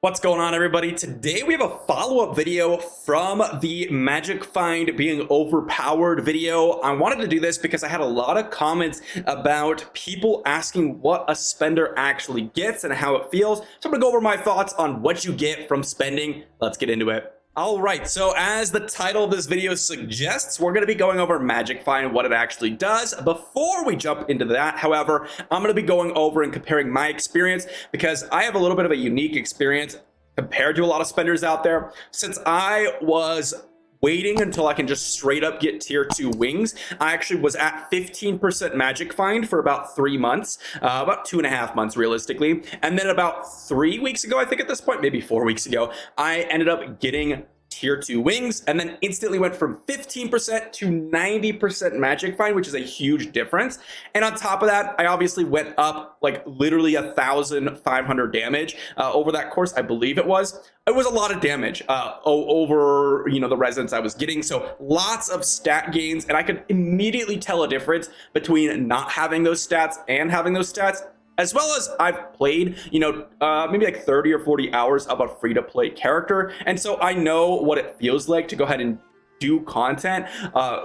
What's going on, everybody? Today we have a follow-up video from the Magic Find being overpowered video. I wanted to do this because I had a lot of comments about people asking what a spender actually gets and how it feels. So I'm gonna go over my thoughts on what you get from spending. Let's get into it. All right, so as the title of this video suggests, we're going to be going over Magic Find, what it actually does. Before we jump into that, however, I'm going to be going over and comparing my experience because I have a little bit of a unique experience compared to a lot of spenders out there. Since I was waiting until I can just straight up get tier 2 wings, I actually was at 15% Magic Find for about 3 months, about 2.5 months realistically. And then about 3 weeks ago, I think at this point, maybe 4 weeks ago, I ended up getting tier 2 wings and then instantly went from 15% to 90% Magic Find, which is a huge difference. And on top of that, I obviously went up like literally 1,500 damage over that course. I believe it was a lot of damage over the residents I was getting. So lots of stat gains, and I could immediately tell a difference between not having those stats and having those stats. As well as I've played, maybe like 30 or 40 hours of a free-to-play character. And so I know what it feels like to go ahead and do content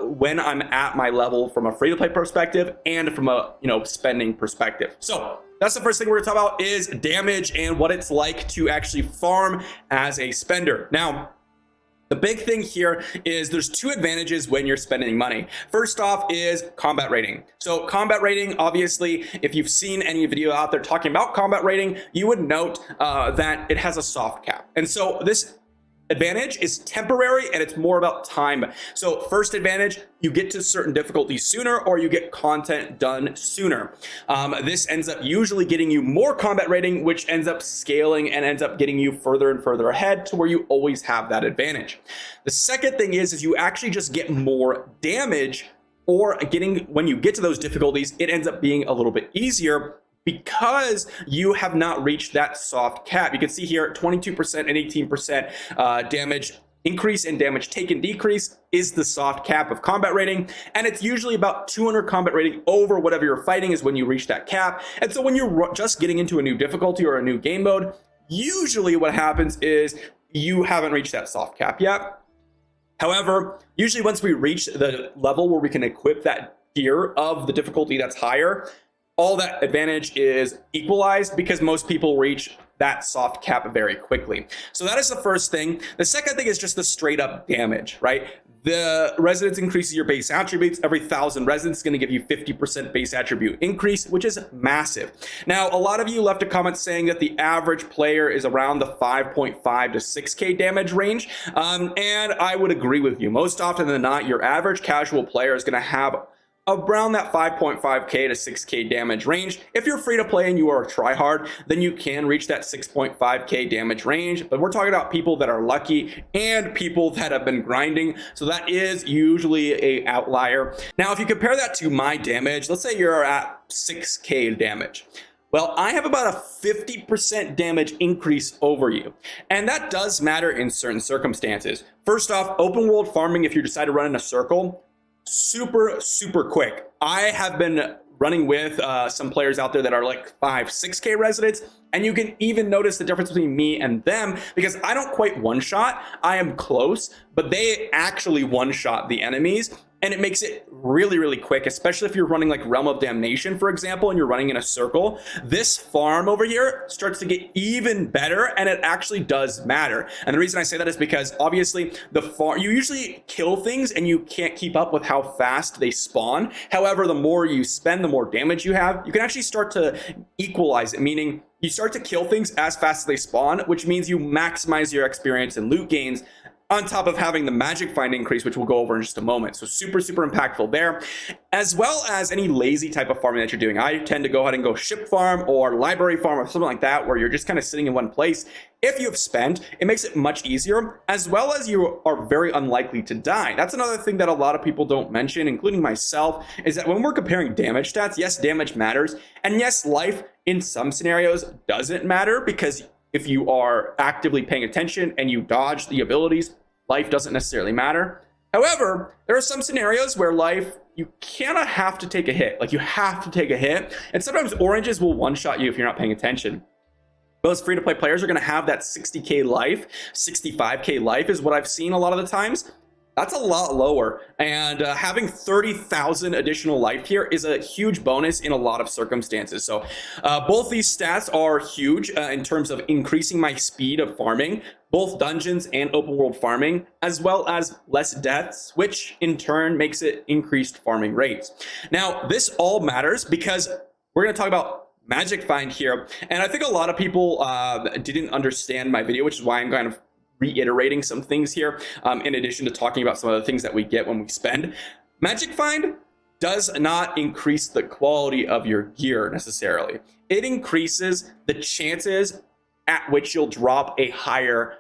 when I'm at my level from a free-to-play perspective and from a, spending perspective. So that's the first thing we're gonna talk about is damage and what it's like to actually farm as a spender. Now, the big thing here is there's 2 advantages when you're spending money. First off is combat rating. So combat rating, obviously, if you've seen any video out there talking about combat rating, you would note that it has a soft cap. And so this advantage is temporary and it's more about time. So first advantage, you get to certain difficulties sooner or you get content done sooner. This ends up usually getting you more combat rating, which ends up scaling and ends up getting you further and further ahead to where you always have that advantage. The second thing is you actually just get more damage, or when you get to those difficulties, it ends up being a little bit easier because you have not reached that soft cap. You can see here 22% and 18% damage increase and damage taken decrease is the soft cap of combat rating, and it's usually about 200 combat rating over whatever you're fighting is when you reach that cap. And so when you're just getting into a new difficulty or a new game mode, usually what happens is you haven't reached that soft cap yet. However, usually once we reach the level where we can equip that tier of the difficulty that's higher, all that advantage is equalized because most people reach that soft cap very quickly. So that is the first thing. The second thing is just the straight up damage, right? The residence increases your base attributes. Every 1,000 residents is going to give you 50% base attribute increase, which is massive. Now, a lot of you left a comment saying that the average player is around the 5.5 to 6k damage range. And I would agree with you. Most often than not, your average casual player is going to have around that 5.5k to 6k damage range. If you're free to play and you are a tryhard, then you can reach that 6.5k damage range. But we're talking about people that are lucky and people that have been grinding. So that is usually a outlier. Now, if you compare that to my damage, let's say you're at 6k damage. Well, I have about a 50% damage increase over you. And that does matter in certain circumstances. First off, open world farming, if you decide to run in a circle, super quick. I have been running with some players out there that are like 5-6k residents, and you can even notice the difference between me and them because I don't quite one-shot. I am close, but they actually one-shot the enemies, and it makes it really quick, especially if you're running like Realm of Damnation, for example, and you're running in a circle. This farm over here starts to get even better, and it actually does matter. And the reason I say that is because obviously you usually kill things and you can't keep up with how fast they spawn. However, the more you spend, the more damage you have. You can actually start to equalize it, meaning you start to kill things as fast as they spawn, which means you maximize your experience and loot gains, on top of having the Magic Find increase, which we'll go over in just a moment. So super impactful there, as well as any lazy type of farming that you're doing. I tend to go ahead and go ship farm or library farm or something like that, where you're just kind of sitting in one place. If you have spent, it makes it much easier, as well as you are very unlikely to die. That's another thing that a lot of people don't mention, including myself, is that when we're comparing damage stats, yes, damage matters. And yes, life in some scenarios doesn't matter, because if you are actively paying attention and you dodge the abilities, life doesn't necessarily matter. However, there are some scenarios where life, you kind of have to take a hit. Like, you have to take a hit. And sometimes oranges will one-shot you if you're not paying attention. Those free-to-play players are going to have that 60k life, 65k life is what I've seen a lot of the times. That's a lot lower, and having 30,000 additional life here is a huge bonus in a lot of circumstances. So both these stats are huge in terms of increasing my speed of farming, both dungeons and open world farming, as well as less deaths, which in turn makes it increased farming rates. Now, this all matters because we're going to talk about Magic Find here, and I think a lot of people didn't understand my video, which is why I'm kind of reiterating some things here, in addition to talking about some of the things that we get when we spend. Magic Find does not increase the quality of your gear necessarily. It increases the chances at which you'll drop a higher,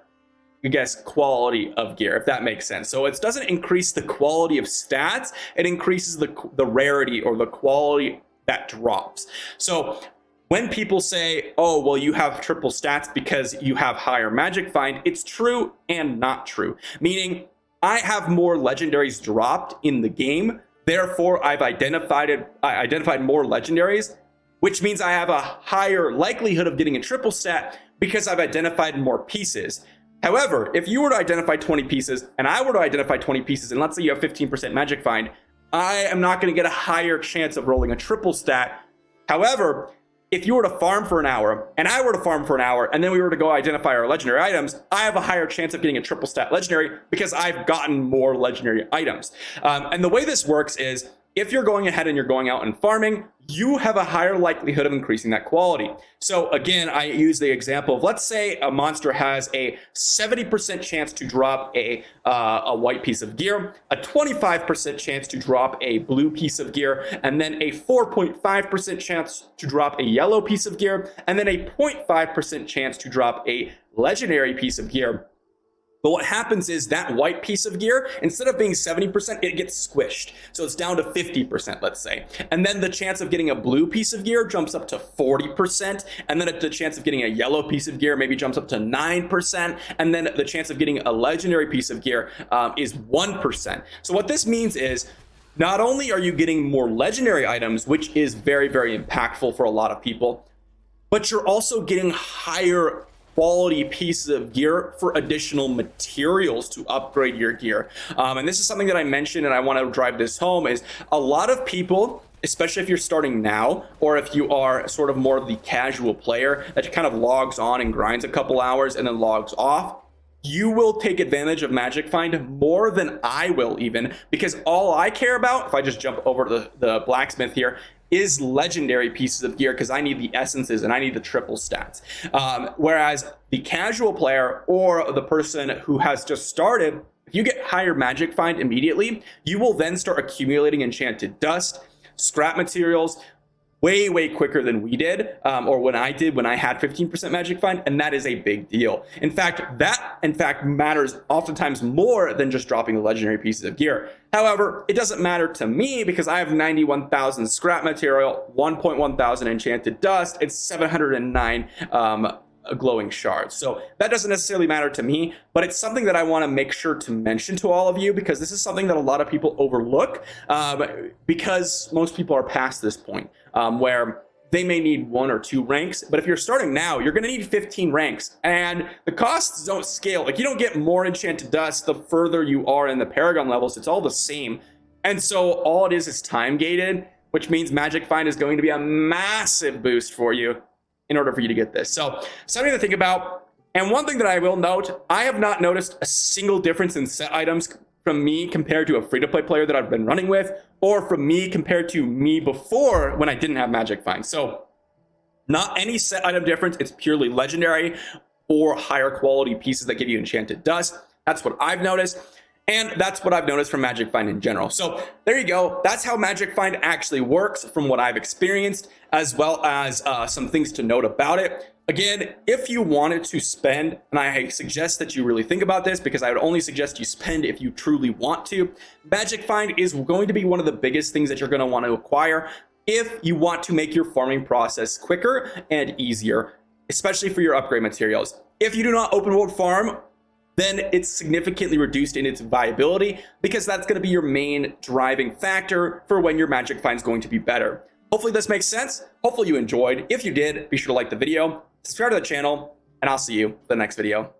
I guess, quality of gear, if that makes sense. So it doesn't increase the quality of stats, it increases the rarity or the quality that drops. So when people say, oh, well, you have triple stats because you have higher Magic Find, it's true and not true. Meaning, I have more legendaries dropped in the game, therefore I've identified more legendaries, which means I have a higher likelihood of getting a triple stat because I've identified more pieces. However, if you were to identify 20 pieces and I were to identify 20 pieces, and let's say you have 15% Magic Find, I am not going to get a higher chance of rolling a triple stat. However, if you were to farm for an hour and I were to farm for an hour and then we were to go identify our legendary items, I have a higher chance of getting a triple stat legendary because I've gotten more legendary items. And the way this works is if you're going ahead and you're going out and farming, you have a higher likelihood of increasing that quality. So again, I use the example of, let's say a monster has a 70% chance to drop a white piece of gear, a 25% chance to drop a blue piece of gear, and then a 4.5% chance to drop a yellow piece of gear, and then a 0.5% chance to drop a legendary piece of gear. But what happens is that white piece of gear, instead of being 70%, it gets squished. So it's down to 50%, let's say. And then the chance of getting a blue piece of gear jumps up to 40%. And then the chance of getting a yellow piece of gear maybe jumps up to 9%. And then the chance of getting a legendary piece of gear is 1%. So what this means is, not only are you getting more legendary items, which is very, very impactful for a lot of people, but you're also getting higher quality pieces of gear for additional materials to upgrade your gear. And this is something that I mentioned and I want to drive this home, is a lot of people, especially if you're starting now, or if you are sort of more the casual player that kind of logs on and grinds a couple hours and then logs off, you will take advantage of Magic Find more than I will even, because all I care about, if I just jump over to the blacksmith here, is legendary pieces of gear, because I need the essences and I need the triple stats. Whereas the casual player or the person who has just started, if you get higher Magic Find immediately, you will then start accumulating enchanted dust, scrap materials, way quicker than we did, or when I did, when I had 15% Magic Find, and that is a big deal. In fact, that matters oftentimes more than just dropping the legendary pieces of gear. However, it doesn't matter to me because I have 91,000 scrap material, 1.1 thousand enchanted dust, and 709 glowing shards. So that doesn't necessarily matter to me, but it's something that I want to make sure to mention to all of you, because this is something that a lot of people overlook, because most people are past this point where they may need 1 or 2 ranks, but if you're starting now, you're going to need 15 ranks, and the costs don't scale. Like, you don't get more enchanted dust the further you are in the Paragon levels. It's all the same. And so all it is time gated, which means Magic Find is going to be a massive boost for you in order for you to get this. So something to think about. And one thing that I will note, I have not noticed a single difference in set items from me compared to a free-to-play player that I've been running with, or from me compared to me before when I didn't have Magic Find. So not any set item difference. It's purely legendary or higher quality pieces that give you enchanted dust. That's what I've noticed. And that's what I've noticed from Magic Find in general. So there you go. That's how Magic Find actually works from what I've experienced, as well as some things to note about it. Again, if you wanted to spend, and I suggest that you really think about this, because I would only suggest you spend if you truly want to, Magic Find is going to be one of the biggest things that you're going to want to acquire if you want to make your farming process quicker and easier, especially for your upgrade materials. If you do not open world farm, then it's significantly reduced in its viability, because that's going to be your main driving factor for when your Magic Find is going to be better. Hopefully this makes sense. Hopefully you enjoyed. If you did, be sure to like the video. subscribe to the channel, and I'll see you in the next video.